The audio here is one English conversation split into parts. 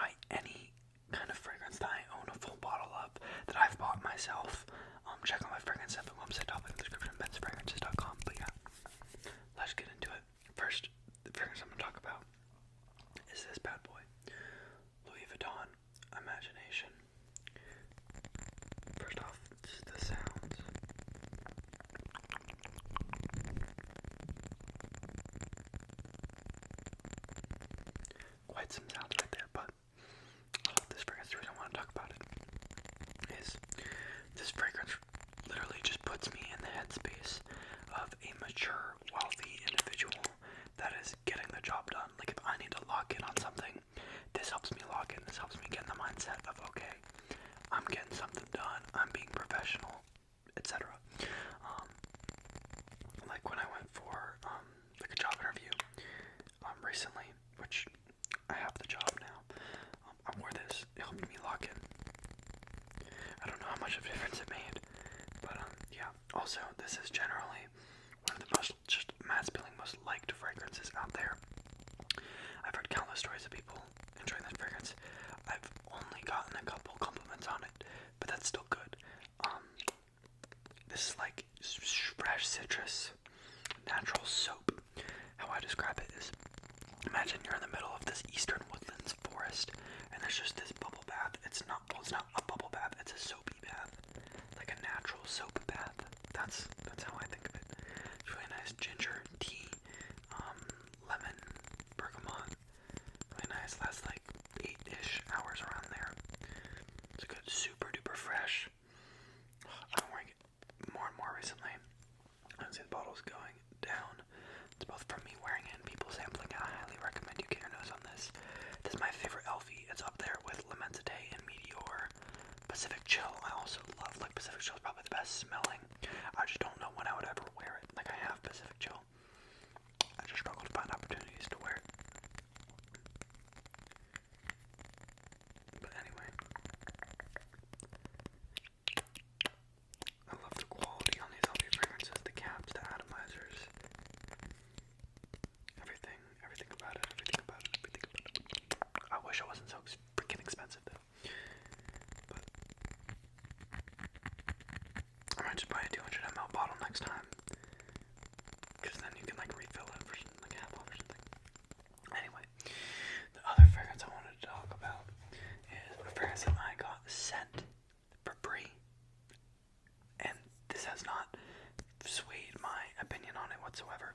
buy any kind of fragrance that I own a full bottle of, that I've bought myself, check out my fragrance info website, top in the description, bensfragrances.com. But yeah, let's get into it. First, the fragrance I'm going to talk about is this bad boy, Louis Vuitton Imagination. First off, just the sounds. Quite some sounds right there, but this fragrance, the reason I want to talk about it is this fragrance literally just puts me in the headspace of a mature, wealthy individual that is getting the job done. Like, if I need to lock in on something, this helps me lock in. This helps me get in the mindset of, okay, I'm getting something done, I'm being professional, etc. Like when I went for like a job interview recently, which I have the job now, I wore this. It helped me lock in. I don't know how much of a difference it made, but yeah. Also, this is generally one of the most just mass appealing, most liked fragrances out there. I've heard countless stories of people enjoying this fragrance. I've only gotten a couple compliments on it, but that's still good. This is like fresh citrus, natural soap. How I describe it is, imagine you're in the middle of this eastern woodlands forest, and there's just this bubble bath. It's not a bubble bath, it's a soapy bath, like a natural soap bath. That's how I think of it. It's really nice. Ginger, tea, lemon, bergamot. Really nice. Lasts like 8-ish hours around there. It's good. Super duper fresh. I've been wearing it more and more recently. I see the bottle's going down. It's both from me wearing it and people sampling it. I highly recommend you get your nose on this. This is my favorite Elfie. It's up there with Lamenta and Meteor. Pacific Chill, I also love. Like, Pacific Chill is probably the best smelling. I just don't know when I would ever wear it. Like, I have Pacific Chill. I just struggle to find opportunities to wear it. But anyway, I love the quality on these Elfie fragrances. The caps, the atomizers. Everything about it. I wish it wasn't so freaking expensive though. But I might just buy a 200 ml bottle next time, because then you can like refill it for like half off or something. Anyway, the other fragrance I wanted to talk about is a fragrance that I got sent for free, and this has not swayed my opinion on it whatsoever.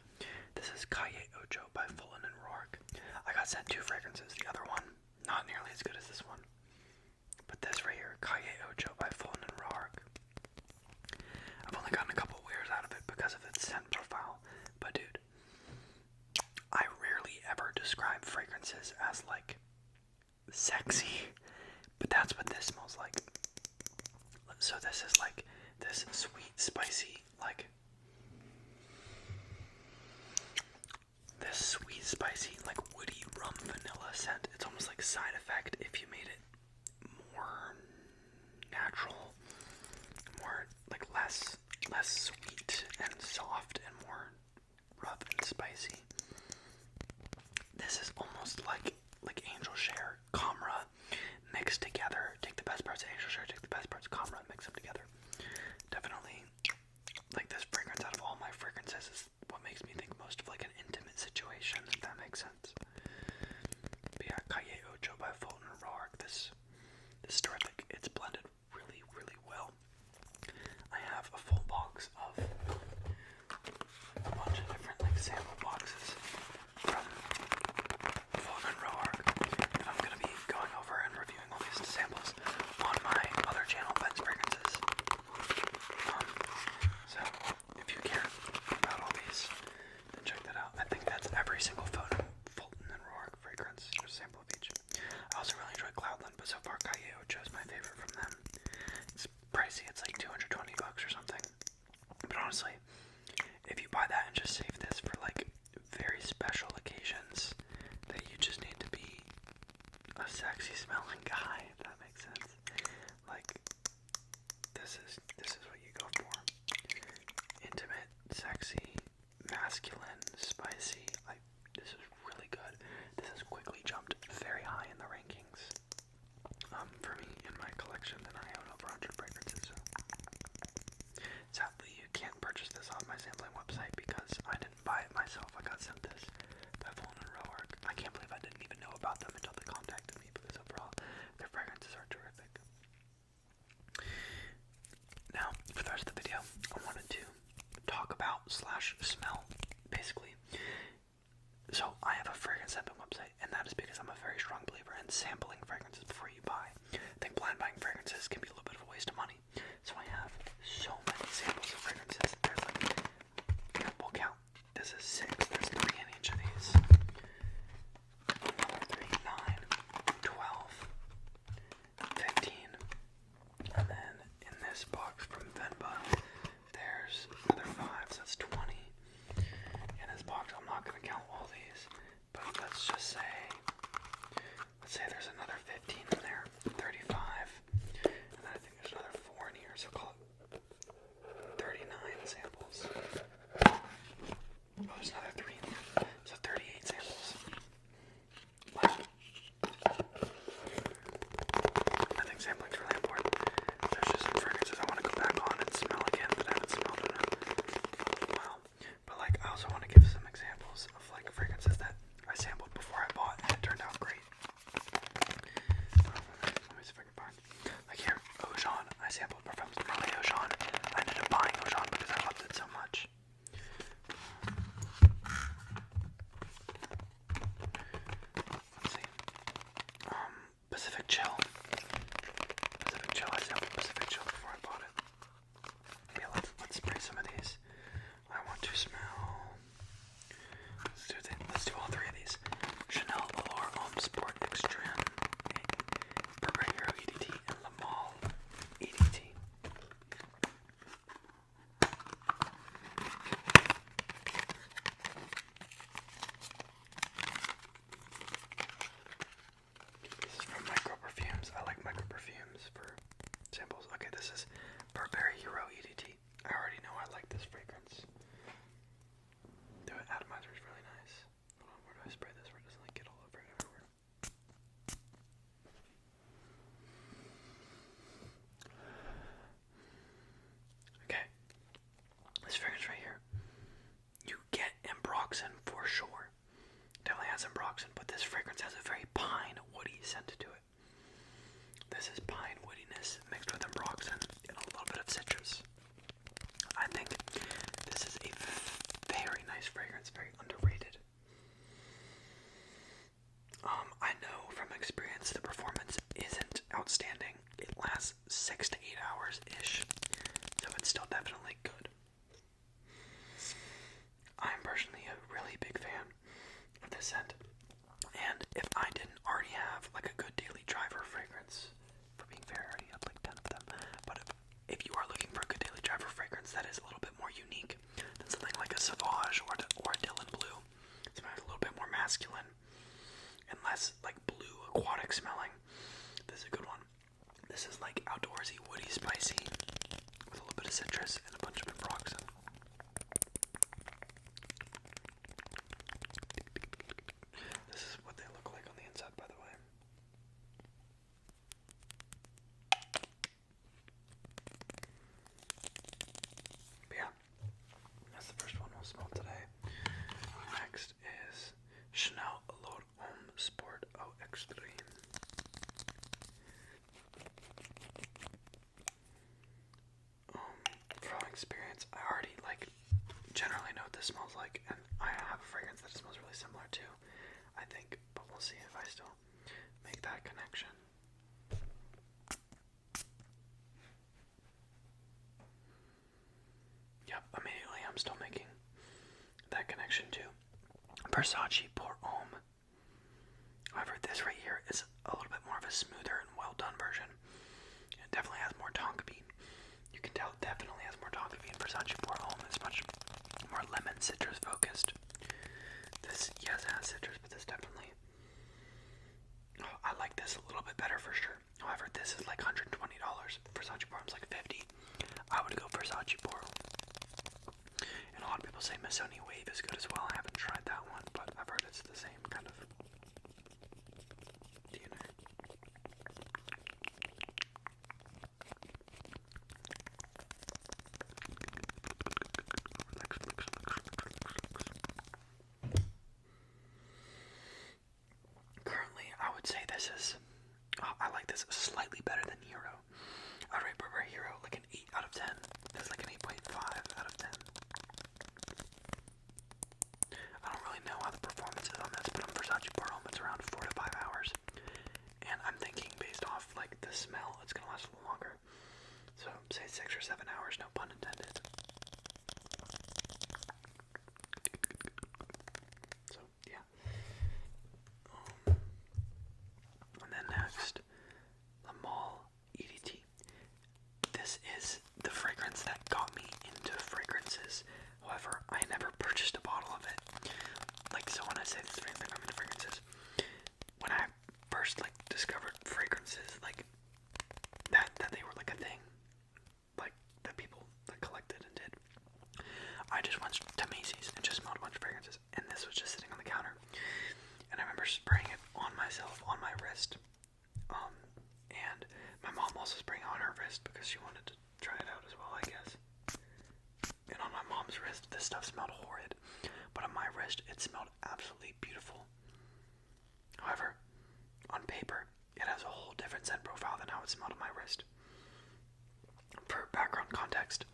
This is Cay Ojo by Fen and Roar. I got sent 2 fragrances. The other one, not nearly as good as this one. But this right here, Cay Ojo by Fen and Roar. I've only gotten a couple wears out of it because of its scent profile. But dude, I rarely ever describe fragrances as like sexy. But that's what this smells like. So this is like this sweet, spicy, like woody rum vanilla scent. It's almost like side effect if you made it more natural, more like less sweet and soft and more rough and spicy. This is almost like Angel Share, Camera mixed together. Take the best parts of Angel Share, take the best parts of Camera, and mix them together. Definitely, like, this fragrance out of all my fragrances is what makes me think most of like an intimate situation, if that makes sense. But yeah, Cay Ojo by Fen and Roar. This is terrific. It's blended really, really well. I have a full box of a bunch of different like sample boxes from Fen and Roar, and I'm gonna be going over and reviewing all these samples on my other channel, Ben's Fragrances. So if you care about all these, then check that out. I think that's every single Fen and Roar fragrance. There's a sample of each. I also really enjoy Cloudland, but so far Cay Ojo is my favorite from them. It's pricey. It's like $220 or something. But honestly, if you buy that and just save this for like very special occasions that you just need to be a sexy smelling guy, if that makes sense. Like, this is what you go for. Intimate, sexy, masculine, spicy. Like, this is really good. This has quickly jumped very high in the rankings. sampling fragrances before you buy. I think blind buying fragrances can be a little bit of a waste of money. So I have so many samples of fragrances. There's like, we'll count. This is 6. There's 3 in each of these. Another 3, 9, 12, 15. And then in this box from Venba, there's another 5, so that's 20. In this box, I'm not going to count all these, but let's say there's another 15 in there, 35, and then I think there's another 4 in here, so call it 39 samples. Oh, there's another 3 in here, so 38 samples. Wow. I think sampling's really important. There's just some fragrances I want to go back on and smell again that I haven't smelled in a while. But like, I also want to give some examples of like fragrances that I sampled before I bought and it turned out great. Let me see if I can find. Like here, Ojon. I sampled Parfums de Marly Ojon. I ended up buying Ojon because I loved it so much. Let's see. Pacific Chill. I sampled Pacific Chill before I bought it. Yeah, let's spray some of these. I want to smell. Let's do all 3 of these. Chanel Allure Homme Sport Extreme, Burberry Hero EDT, and Le Male EDT. This is from Micro Perfumes. I like Micro Perfumes for samples. Okay, this is Burberry Hero EDT. I already know I like this fragrance. The atomizer is really nice. Hold on, where do I spray this where it doesn't like get all over it everywhere? Okay, this fragrance right here, you get ambroxan for sure. Definitely has ambroxan, but this fragrance has a very pine woody scent to it. This is pine woodiness mixed with ambroxan and a little bit of citrus. I think this is a very nice fragrance, very underrated. I know from experience the performance isn't outstanding. It lasts 6 to 8 hours-ish, so it's still definitely good. I'm personally a really big fan of this scent, and if I didn't already have like a good daily driver fragrance, for being fair, I already have like 10 of them, but if you are looking for a good daily driver fragrance that is a little bit more unique than something like a Sauvage or a Dylan Blue, something a little bit more masculine and less like blue aquatic smelling, this is a good one. This is like outdoorsy, woody, spicy with a little bit of citrus and a bunch of ambroxan. This is what they look like on the inside, by the way. But yeah, that's the first one we'll smell today. Next is Chanel Allure Homme Sport Eau Extreme. From experience, I already like generally know what this smells like, and I have a fragrance that smells really similar too, I think, but we'll see if I still make that connection. Yep, immediately I'm still making that connection too. Versace Pour Homme. However, this right here is a little bit more of a smoother and well done version. It definitely has more tonka bean. You can tell it definitely has more tonka bean. Versace Pour Homme is much more lemon citrus focused. This, yes, it has citrus, but this definitely, I like this a little bit better for sure. However, this is like $120. Versace Pour Homme's like $50. I would go Versace Pour Homme. And a lot of people say Missoni Wave is good as well. I haven't tried that one, but I've heard it's the same kind of DNA. Currently, I would say this is, I like this slightly better than Hero. I would rate Burberry Hero like an 8 out of 10. That's like an 8.5 out of 10. I don't really know how the performance is on this, but on Versace Pour Homme it's around 4 to 5 hours. also spraying on her wrist because she wanted to try it out as well, I guess. And on my mom's wrist, this stuff smelled horrid. But on my wrist, it smelled absolutely beautiful. However, on paper, it has a whole different scent profile than how it smelled on my wrist. For background context,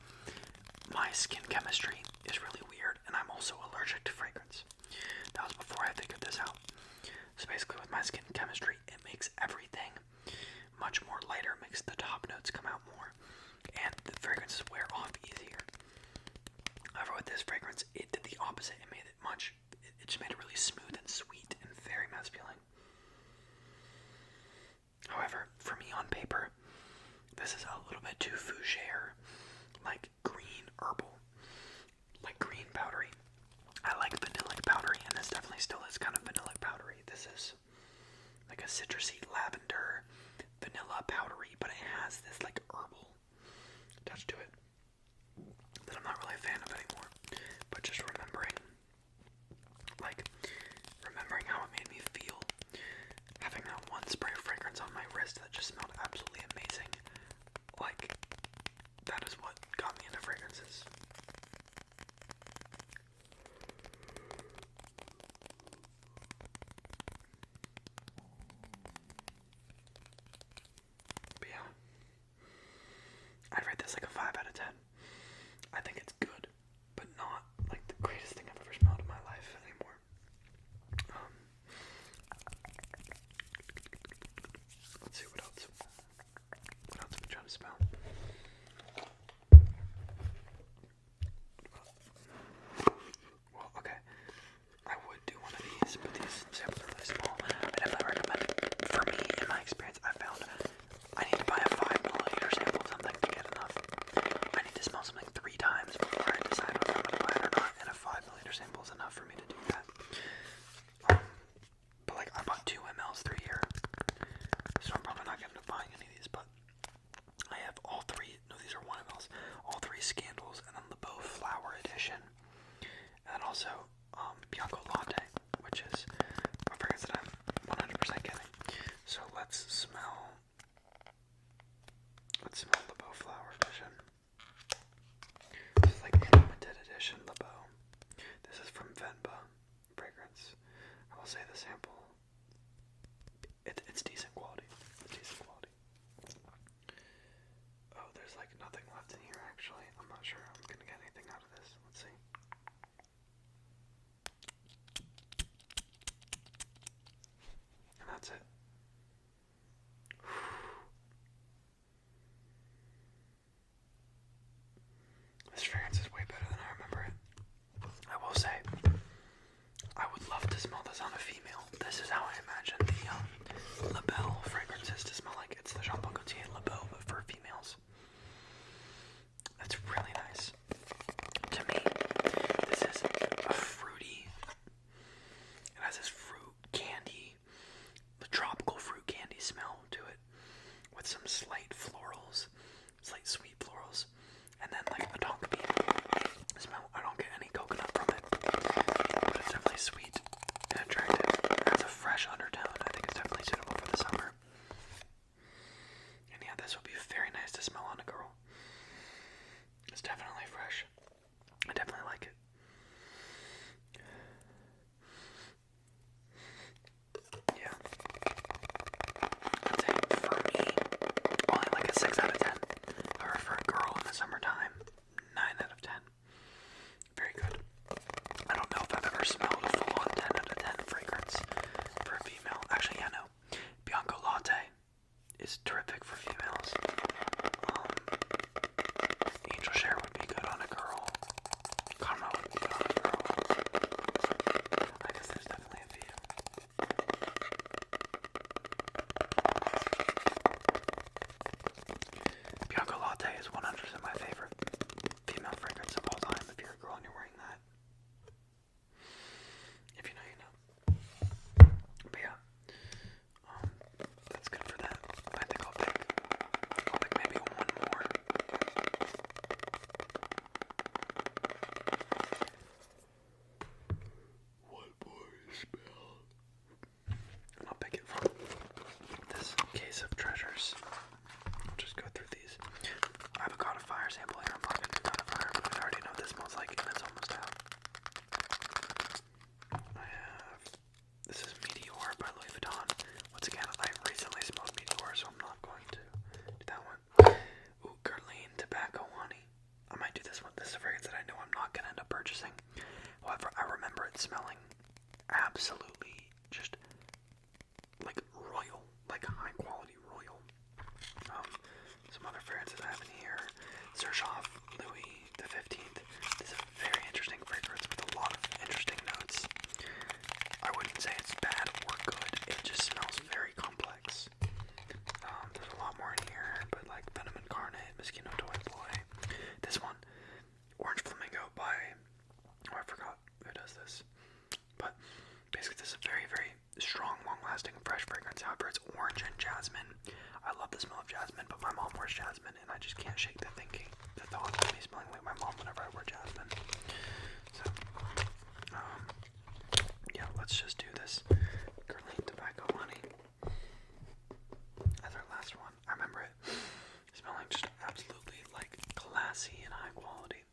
my skin chemistry is really weird, and I'm also allergic to fragrance. That was before I figured this out. So basically with my skin chemistry, it makes everything much more lighter, makes the top notes come out more, and the fragrances wear off easier. However, with this fragrance, it did the opposite. It made it just made it really smooth and sweet and very masculine. However, for me on paper, this is a little bit too fougere, like green herbal, like green powdery. I like vanillic powdery, and this definitely still is kind of vanillic powdery. This is like a citrusy lavender, vanilla powdery, but it has this like herbal touch to it that I'm not really a fan of anymore. But just remembering how it made me feel, having that one spray of fragrance on my wrist that just smelled absolutely amazing, like, that is what got me into fragrances. But yeah, I'd rate this like a 5 out of 10. I think it's good, but not like the greatest thing I've ever smelled in my life anymore. Let's see what else. What else am I trying to smell? Well, okay. I would do one of these, but these samples are really small. I definitely recommend it. For me, in my experience, I found I need to buy a 5 milliliter sample of something to get enough. I need to smell something 3 times before I decide whether I'm going to buy it or not, and a 5 milliliter sample is enough for me to do that. But like, I bought 2 mLs 3 here, so I'm probably not going to end up buying any of these, but I have all 3, no, these are 1 mLs, all 3 Scandals, and then the Beau Flower Edition, and also Bianco Latte, which is a fragrance that I'm 100% getting. So let's smell the Beau Flower Edition. This is like a limited edition Le Beau. This is from Venba fragrance. I will say the sample, it's decent quality. It's decent quality. Oh, there's like nothing left in here actually. I'm not sure I'm gonna get anything out of this. Let's see. And that's it. This fragrance is way better than I remember it. I will say, I would love to smell this on a female. This is how I imagine the La Belle fragrances to smell like. It's the Jean Paul Gaultier La Belle, but for females. That's really nice. To me, this is a fruity, it has this fruit candy, the tropical fruit candy smell to it, with some slight florals, slight sweet florals, and then like a tonka bean smell. I don't get any coconut from it, but it's definitely sweet and attractive. It has a fresh undertone. I think it's definitely suitable for the summer. And yeah, this would be very nice to smell on a girl. It's definitely fresh. I definitely like it. Yeah. I'd say for me, only like a 6 out of 10. Or for a girl in the summertime, 9 out of 10. Very good. I don't know if I've ever smelled a full-on 10 out of 10 fragrance for a female. Actually, yeah, no. Bianco Latte is terrific for females. Angel Share would be good on a girl. Karma would be good on a girl. I guess there's definitely a few. Bianco Latte is 100% my favorite female fragrance of all time. If you're a girl and you're wearing that, if you know, you know. But yeah, that's good for that. I think I'll pick maybe one more. One more smell. And I'll pick it from this case of treasures. I'll another sample here. I'm probably going to do that for her because I already know what this smells like and it's almost out. I have, this is Meteor by Louis Vuitton. Once again, I recently smoked Meteor, so I'm not going to do that one. Ooh, Guerlain Tobacco Honey. I might do this one. This is a fragrance that I know I'm not going to end up purchasing. However, I remember it smelling absolutely just like royal, like high quality royal. Some other fragrances I have in here. Xerjoff Louis the 15th. This is a very interesting fragrance with a lot of interesting notes. I wouldn't say it's bad or good. It just smells very complex. There's a lot more in here, but like Venom Incarnate, Mosquito Toy Boy. This one, Orange Flamingo by, oh, I forgot who does this. But basically this is a very, very strong, long-lasting, fresh fragrance. However, it's orange and jasmine. I love the smell of jasmine, but my mom wears jasmine, and I just can't shake the thought of me smelling like my mom whenever I wear jasmine. So, yeah, let's just do this. Guerlain Tobacco Honey as our last one. I remember it smelling just absolutely like classy and high quality.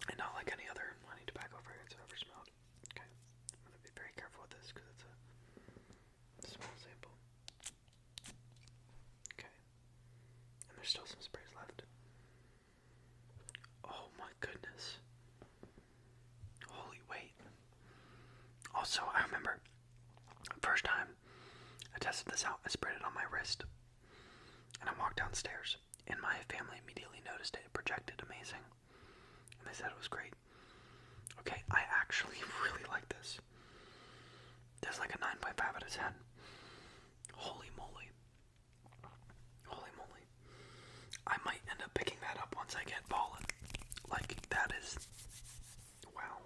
And not like any other honey tobacco fragrance I've ever smelled. Okay, I'm going to be very careful with this because it's a small sample. Okay, and there's still some sprays left. Oh my goodness. Holy wait. Also, I remember first time I tested this out, I sprayed it on my wrist and I walked downstairs and my family immediately noticed it. It projected amazing. And they said it was great. Okay, I actually really like this. There's like a 9.5 out of 10. Holy moly. Holy moly. I might end up picking that up once I get pollen. Like, that is... wow.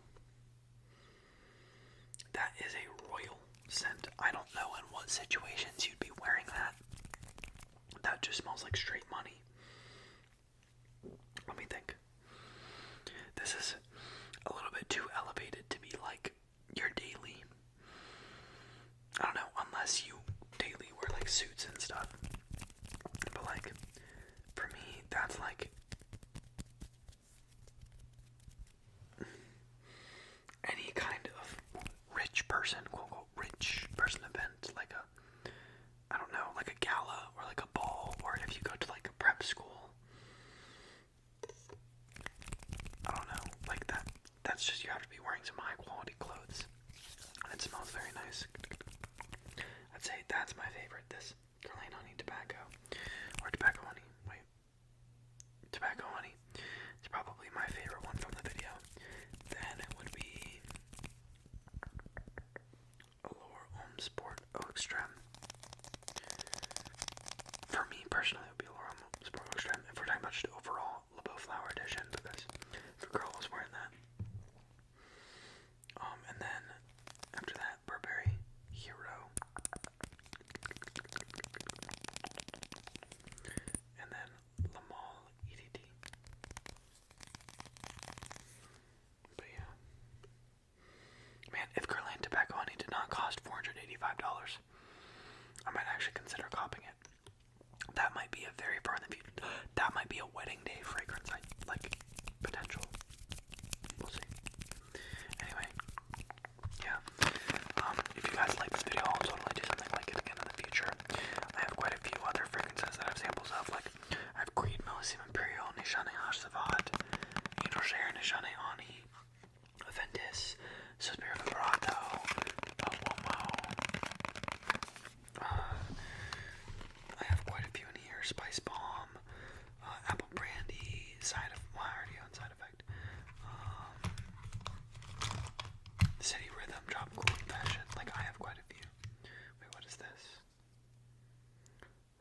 That is a royal scent. I don't know in what situations you'd be wearing that. That just smells like straight money. Let me think. This is a little bit too elevated to be like your daily. I don't know, unless you daily wear like suits and stuff. But like, for me, that's like any kind of rich person, quote unquote, rich person event, like a, I don't know, like a gala or like a ball, or if you go to like a prep school. I don't know, like that. That's just, you have to be wearing some high quality clothes, and it smells very nice. I'd say that's my favorite. This Guerlain Honey Tobacco, or Tobacco Honey. Wait, Tobacco Honey. It's probably my favorite one from the video. Then it would be Allure Homme Sport Eau Extreme. For me personally, it would be Allure Homme Sport Eau Extreme. If we're talking about just overall Le Beau Flower Edition, because the girl was wearing that. And then after that, Burberry Hero. And then Le Male EDT. But yeah. Man, if Guerlain Tobacco Honey did not cost $485, I might actually consider copping it. That might be a very far in the future. That might be a wedding day fragrance. Like potential. We'll see. Anyway, yeah. If you guys like this video, I'll totally do something like it again in the future. I have quite a few other fragrances that I have samples of. Like, I have Creed Millésime Imperial, Nishane Savat, Angel Share, Nishane Ani, Aventis, Suspiro Vibrato, Womo. I have quite a few in here. Spice Bomb, Apple Brandy, Side of, well, I already own Side Effect. City Rhythm, Tropical Confession. Like, I have quite a few. Wait, what is this?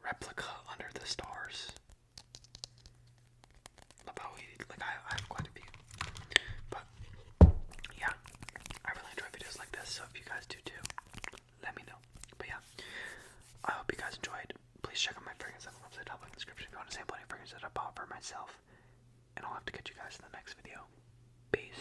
Replica Under the Stars. Like, I have quite a few. But, yeah. I really enjoy videos like this, so if you guys do too, let me know. But yeah, I hope you guys enjoyed. Please check out my fragrance on the website, top in the description if you want to sample any fragrance that I bought for myself. And I'll have to catch you guys in the next video. Peace.